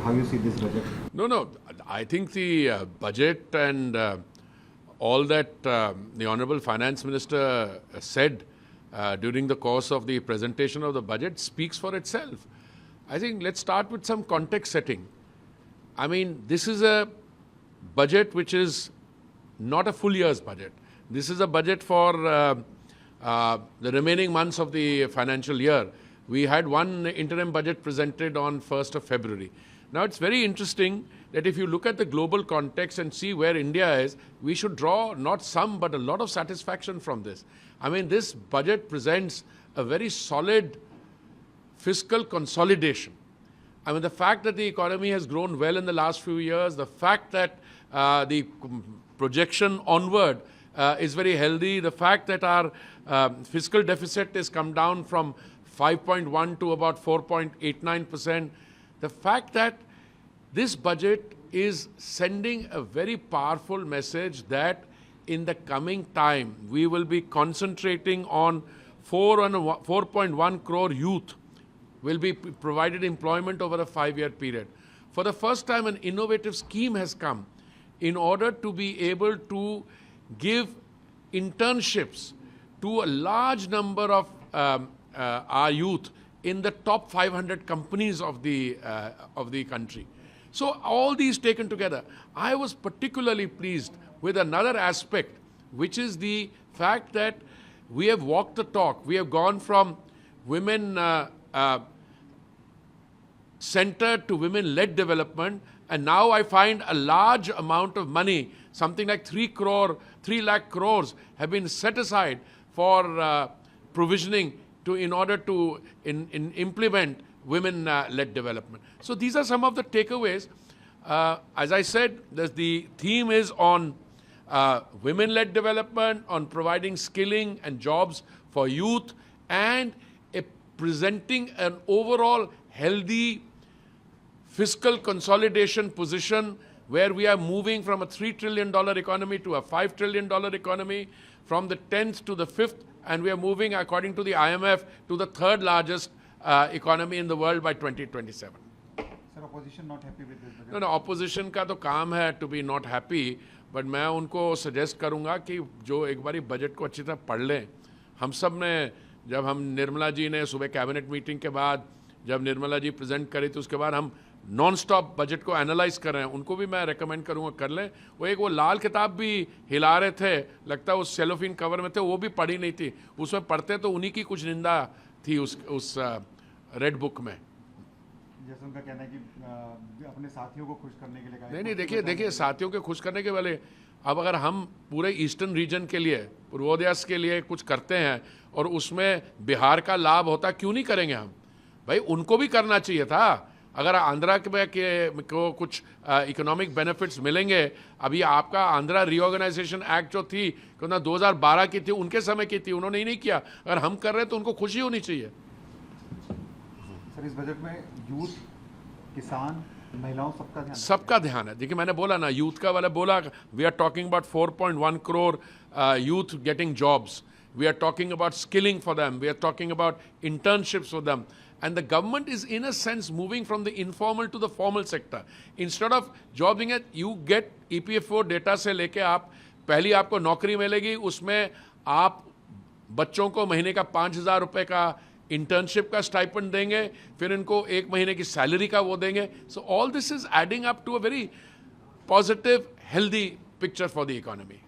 how you see this budget? No. I think the budget and all that the Honorable Finance Minister said during the course of the presentation of the budget speaks for itself. I think let's start with some context setting. I mean, this is a budget which is not a full year's budget. This is a budget for the remaining months of the financial year. We had one interim budget presented on 1st of February. Now, it's very interesting that if you look at the global context and see where India is, we should draw not some but a lot of satisfaction from this. I mean, this budget presents a very solid fiscal consolidation. I mean, the fact that the economy has grown well in the last few years, the fact that the projection onward is very healthy, the fact that our fiscal deficit has come down from 5.1 to about 4.89%, the fact that this budget is sending a very powerful message that in the coming time we will be concentrating on 4.1 crore youth will be provided employment over a 5-year period. For the first time, an innovative scheme has come in order to be able to give internships to a large number of our youth in the top 500 companies of the country. So all these taken together, I was particularly pleased with another aspect, which is the fact that we have walked the talk. We have gone from women centered to women-led development, and now I find a large amount of money, something like 3 lakh crores have been set aside for provisioning in order to implement women-led development. So these are some of the takeaways. As I said, the theme is on women-led development, on providing skilling and jobs for youth, and presenting an overall healthy fiscal consolidation position where we are moving from a $3 trillion economy to a $5 trillion economy, from the 10th to the 5th, and we are moving, according to the IMF, to the 3rd largest economy in the world by 2027. Sir, opposition not happy with this budget? No, opposition का तो काम है to be not happy, but मैं उनको suggest करूँगा कि जो एक बारी budget को अच्छी तरह पढ़ लें. हम सब ने, जब हम निर्मला जी ने सुबह कैबिनेट मीटिंग के बाद जब निर्मला जी प्रेजेंट करी तो उसके बाद हम नॉन स्टॉप बजट को एनालाइज कर रहे हैं, उनको भी मैं रेकमेंड करूंगा कर लें. वो लाल किताब भी हिला रहे थे, लगता है उस सेलोफिन कवर में थे, वो भी पढ़ी नहीं थी. उसमें पढ़ते तो उन्हीं की कुछ निंदा थी उस रेड बुक में. जैसे उनका कहना है कि अपने साथियों को खुश करने के लिए नहीं, देखिए साथियों के खुश करने के वाले, अब अगर हम पूरे ईस्टर्न रीजन के लिए, पूर्वोदय के लिए कुछ करते हैं और उसमें बिहार का लाभ होता, क्यों नहीं करेंगे हम? भाई उनको भी करना चाहिए था. अगर आंध्रा को कुछ इकोनॉमिक बेनिफिट्स मिलेंगे, अभी आपका आंध्रा रीऑर्गेनाइजेशन एक्ट जो थी 2012 की थी, उनके समय की थी, उन्होंने ही नहीं किया. अगर हम कर रहे हैं तो उनको खुशी होनी चाहिए. सर, इस बजट में यूथ, किसान, महिलाओं सबका ध्यान है. देखिए मैंने बोला ना, यूथ का वाला बोला, we are talking about 4.1 crore youth getting jobs. We are talking about skilling for them. We are talking about internships for them. And the government is in a sense moving from the informal to the formal sector. Instead of jobbing it, you get EPFO data से लेके आप पहली आपको नौकरी मिलेगी, उसमें आप बच्चों को महीने का 5,000 रुपए का इंटर्नशिप का स्टाइपेंड देंगे, फिर इनको 1 महीने की सैलरी का वो देंगे. So all this is adding up to a very positive, healthy picture for the economy.